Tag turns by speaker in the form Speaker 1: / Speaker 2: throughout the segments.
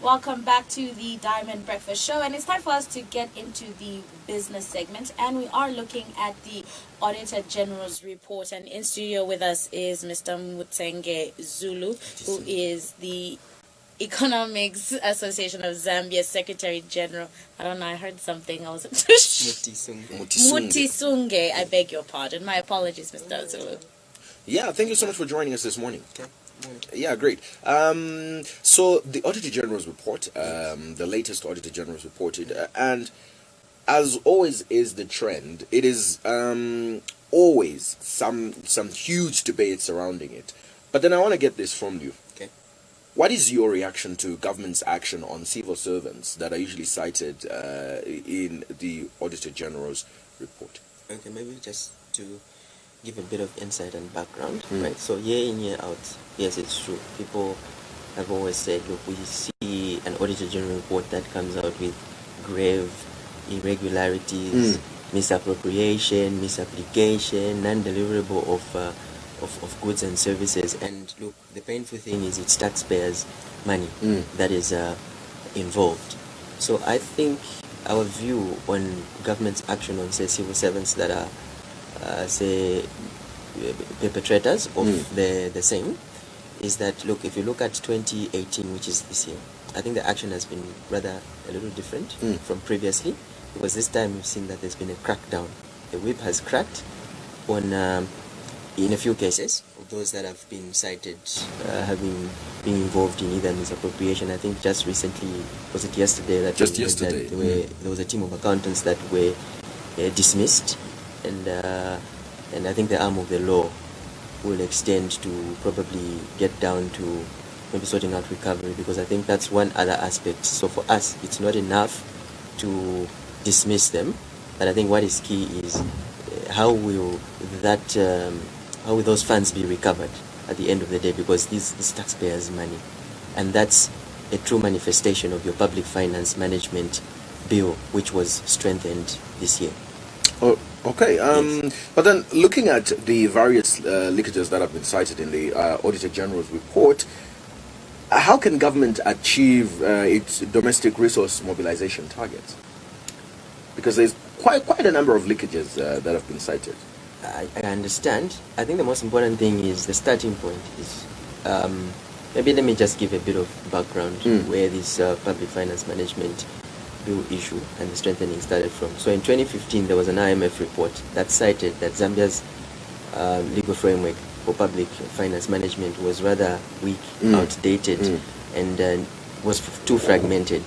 Speaker 1: Welcome back to the Diamond Breakfast Show, and it's time for us to get into the business segment, and we are looking at the Auditor General's report. And in studio with us is Mr. Mutsenge Zulu, who is the Economics Association of Zambia Secretary General. I don't know, I heard something. I was Mutisunge. I beg your pardon. My apologies, Mr. Zulu.
Speaker 2: Yeah, thank you so much for joining us this morning. Okay. Yeah, great. So the Auditor General's report, the latest Auditor General's reported, and as always is the trend, it is always some huge debate surrounding it. But then I want to get this from you.
Speaker 3: Okay.
Speaker 2: What is your reaction to government's action on civil servants that are usually cited in the Auditor General's report?
Speaker 3: Okay, maybe just to give a bit of insight and background, right? So year in, year out, yes, it's true. People have always said, look, we see an Auditor General report that comes out with grave irregularities, misappropriation, misapplication, non-deliverable of goods and services. And look, the painful thing is it's taxpayers' money that is involved. So I think our view on government's action on, say, civil servants that are say perpetrators of the same is that, look, if you look at 2018, which is this year, I think the action has been rather a little different from previously, because this time we've seen that there's been a crackdown. The whip has cracked on in a few cases of those that have been cited having been involved in either misappropriation. I think just recently, was it yesterday that there was a team of accountants that were dismissed. And I think the arm of the law will extend to probably get down to maybe sorting out recovery, because I think that's one other aspect. So for us, it's not enough to dismiss them, but I think what is key is how will those funds be recovered at the end of the day, because this is taxpayers' money, and that's a true manifestation of your public finance management bill, which was strengthened this year.
Speaker 2: Oh, okay. Yes. But then, looking at the various leakages that have been cited in the Auditor General's report, how can government achieve its domestic resource mobilization targets? Because there's quite a number of leakages that have been cited.
Speaker 3: I understand. I think the most important thing is the starting point is, maybe let me just give a bit of background where this public finance management bill issue and the strengthening started from. So in 2015, there was an IMF report that cited that Zambia's legal framework for public finance management was rather weak, outdated, and was too fragmented.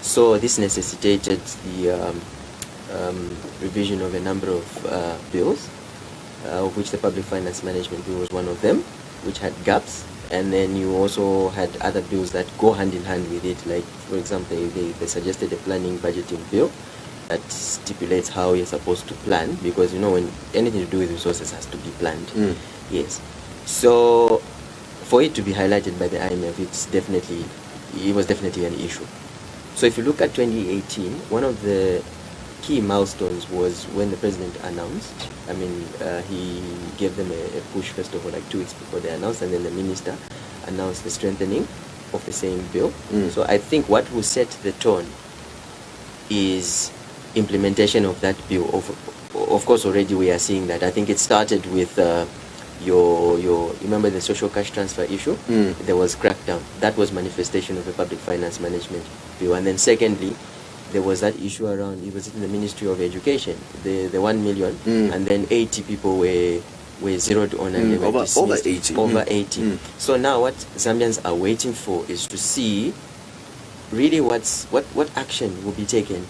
Speaker 3: So this necessitated the revision of a number of bills, of which the public finance management bill was one of them, which had gaps. And then you also had other bills that go hand in hand with it, like, for example, they suggested a planning budgeting bill that stipulates how you're supposed to plan, because, you know, when anything to do with resources has to be planned. Yes. So for it to be highlighted by the IMF, it was definitely an issue. So if you look at 2018, one of the key milestones was when the president announced. I mean, he gave them a push, first of all, like 2 weeks before they announced, and then the minister announced the strengthening of the same bill. So I think what will set the tone is implementation of that bill. Of course, already we are seeing that. I think it started with you remember the social cash transfer issue? There was crackdown. That was manifestation of a public finance management bill. And then secondly, there was that issue around, it was in the Ministry of Education, the 1 million, and then 80 people were zeroed on and they were dismissed. Over 80. So now what Zambians are waiting for is to see really what action will be taken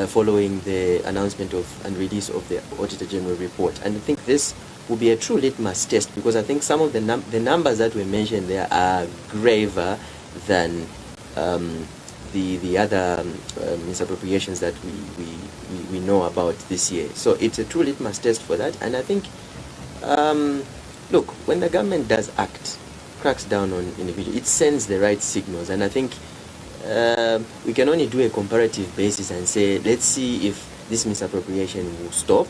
Speaker 3: following the announcement of and release of the Auditor General report. And I think this will be a true litmus test, because I think some of the numbers that were mentioned there are graver than the other misappropriations that we know about this year. So it's a true litmus test for that. And I think, look, when the government does act, cracks down on individuals, it sends the right signals. And I think we can only do a comparative basis and say, let's see if this misappropriation will stop.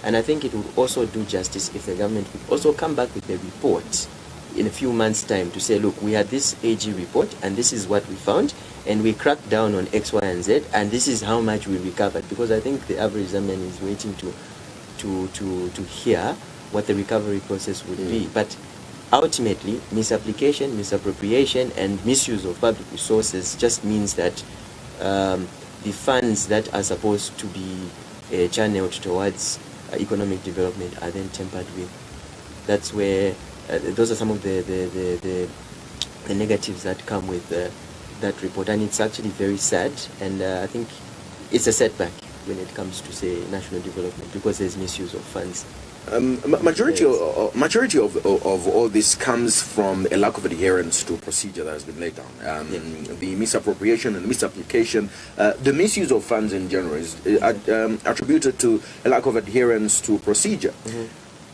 Speaker 3: And I think it would also do justice if the government would also come back with a report in a few months' time to say, look, we had this AG report and this is what we found, and we cracked down on X, Y, and Z, and this is how much we recovered. Because I think the average Zambian is waiting to hear what the recovery process would be. But ultimately, misapplication, misappropriation, and misuse of public resources just means that the funds that are supposed to be channeled towards economic development are then tampered with. That's where those are some of the negatives that come with that report, and it's actually very sad, and I think it's a setback when it comes to, say, national development, because there's misuse of funds.
Speaker 2: Majority of all this comes from a lack of adherence to procedure that has been laid down. The misappropriation and misapplication, the misuse of funds in general is attributed to a lack of adherence to procedure.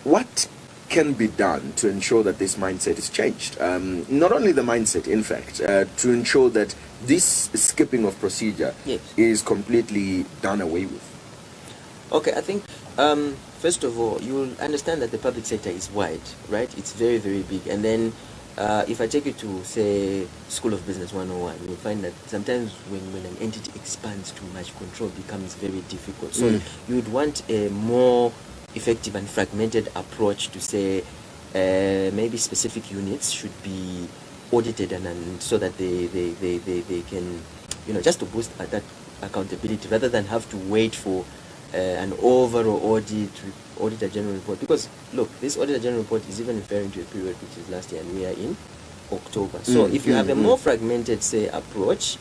Speaker 2: What can be done to ensure that this mindset is changed? Not only the mindset, in fact, to ensure that this skipping of procedure is completely done away with.
Speaker 3: Okay, I think first of all, you'll understand that the public sector is wide, right? It's very, very big. And then if I take you to, say, School of Business 101, you'll find that sometimes when an entity expands too much, control becomes very difficult. So you would want a more effective and fragmented approach to say maybe specific units should be audited and so that they can, just to boost that accountability rather than have to wait for an overall auditor general report. Because look, this auditor general report is even referring to a period which is last year, and we are in October. So if you have a more fragmented, say, approach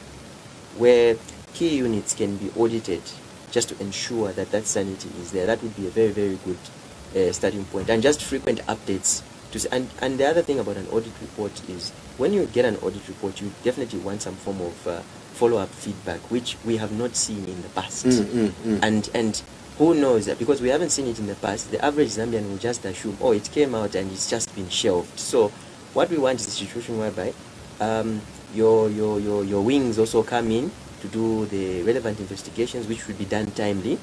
Speaker 3: where key units can be audited just to ensure that that sanity is there, that would be a very, very good starting point. And just frequent updates. And the other thing about an audit report is when you get an audit report, you definitely want some form of follow-up feedback, which we have not seen in the past. And who knows that, because we haven't seen it in the past, the average Zambian will just assume, oh, it came out and it's just been shelved. So what we want is a situation whereby your wings also come in to do the relevant investigations, which would be done timely,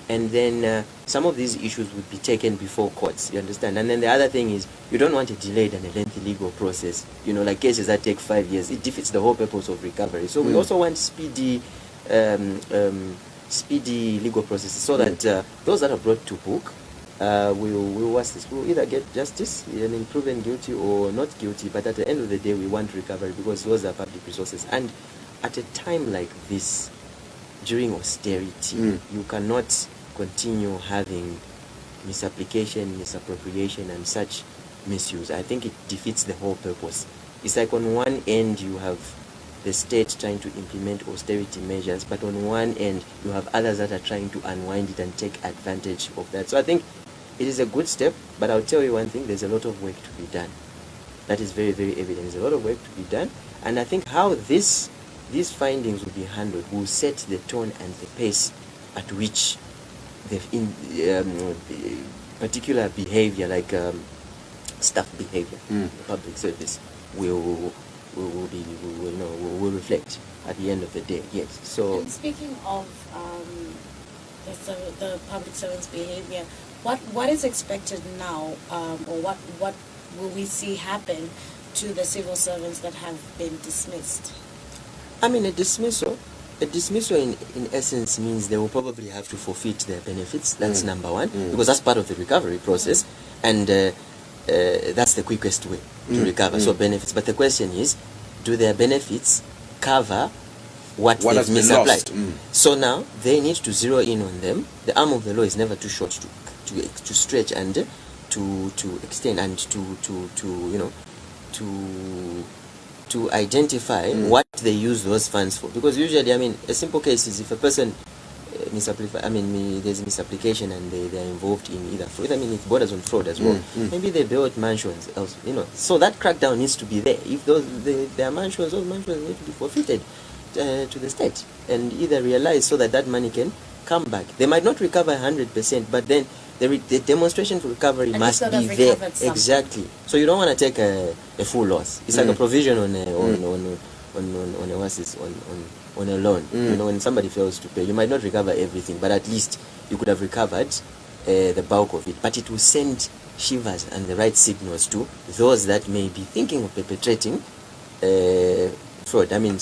Speaker 3: and then some of these issues would be taken before courts, you understand? And then the other thing is, you don't want a delayed and a lengthy legal process, like cases that take 5 years. It defeats the whole purpose of recovery. So we also want speedy legal processes, so that those that are brought to book will either get justice, proven guilty or not guilty, but at the end of the day, we want recovery, because those are public resources. And at a time like this, during austerity, you cannot continue having misapplication, misappropriation, and such misuse. I think it defeats the whole purpose. It's like on one end you have the state trying to implement austerity measures, but on one end you have others that are trying to unwind it and take advantage of that. So I think it is a good step, but I'll tell you one thing, there's a lot of work to be done. That is very, very evident. There's a lot of work to be done, and I think how these findings will be handled will set the tone and the pace at which the particular behavior, like staff behavior, public service, will reflect at the end of the day. Yes. So,
Speaker 1: and speaking of the public servants' behavior, what is expected now, or what will we see happen to the civil servants that have been dismissed?
Speaker 3: I mean, a dismissal in essence means they will probably have to forfeit their benefits. That's number one, because that's part of the recovery process, and that's the quickest way to recover. So benefits. But the question is, do their benefits cover what they've misapplied? So now they need to zero in on them. The arm of the law is never too short to stretch and to extend and to identify what they use those funds for. Because usually, a simple case is if a person there's misapplication and they are involved in either fraud. It borders on fraud as well. Maybe they built mansions else, So that crackdown needs to be there. If their mansions, those mansions need to be forfeited to the state and either realized so that money can come back. They might not recover 100%, but then the demonstration for recovery must be there. Exactly. So you don't want to take a full loss. It's like a provision on a loan. When somebody fails to pay, you might not recover everything, but at least you could have recovered the bulk of it. But it will send shivers and the right signals to those that may be thinking of perpetrating fraud. I mean,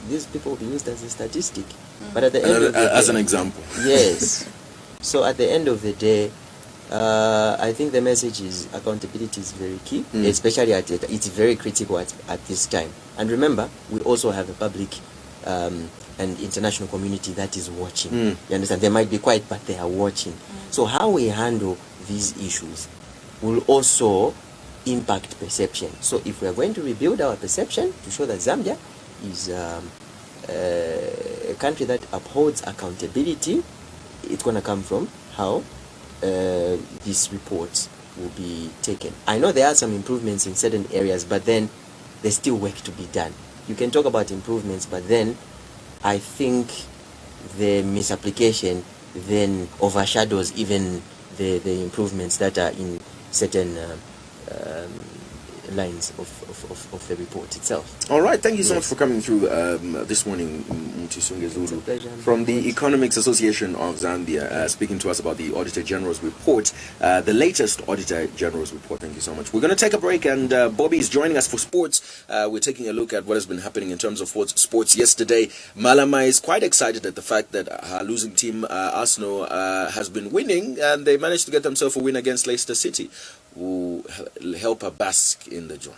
Speaker 3: these people will be used as a statistic. But at the end of the day,
Speaker 2: as an example.
Speaker 3: Yes. So at the end of the day, I think the message is accountability is very key, especially it's very critical at this time. And remember, we also have a public and international community that is watching. You understand? They might be quiet, but they are watching. So how we handle these issues will also impact perception. So if we are going to rebuild our perception to show that Zambia is a country that upholds accountability, it's going to come from how these reports will be taken. I know there are some improvements in certain areas, but then there's still work to be done. You can talk about improvements, but then I think the misapplication then overshadows even the improvements that are in certain lines of the report itself.
Speaker 2: All right, thank you so much for coming through this morning, Mutisunge Zulu, from the Economics Association of Zambia, speaking to us about the Auditor General's report, the latest Auditor General's report. Thank you so much. We're going to take a break, and Bobby is joining us for sports. We're taking a look at what has been happening in terms of sports yesterday. Malama is quite excited at the fact that her losing team, Arsenal, has been winning, and they managed to get themselves a win against Leicester City. Will help her bask in the joy.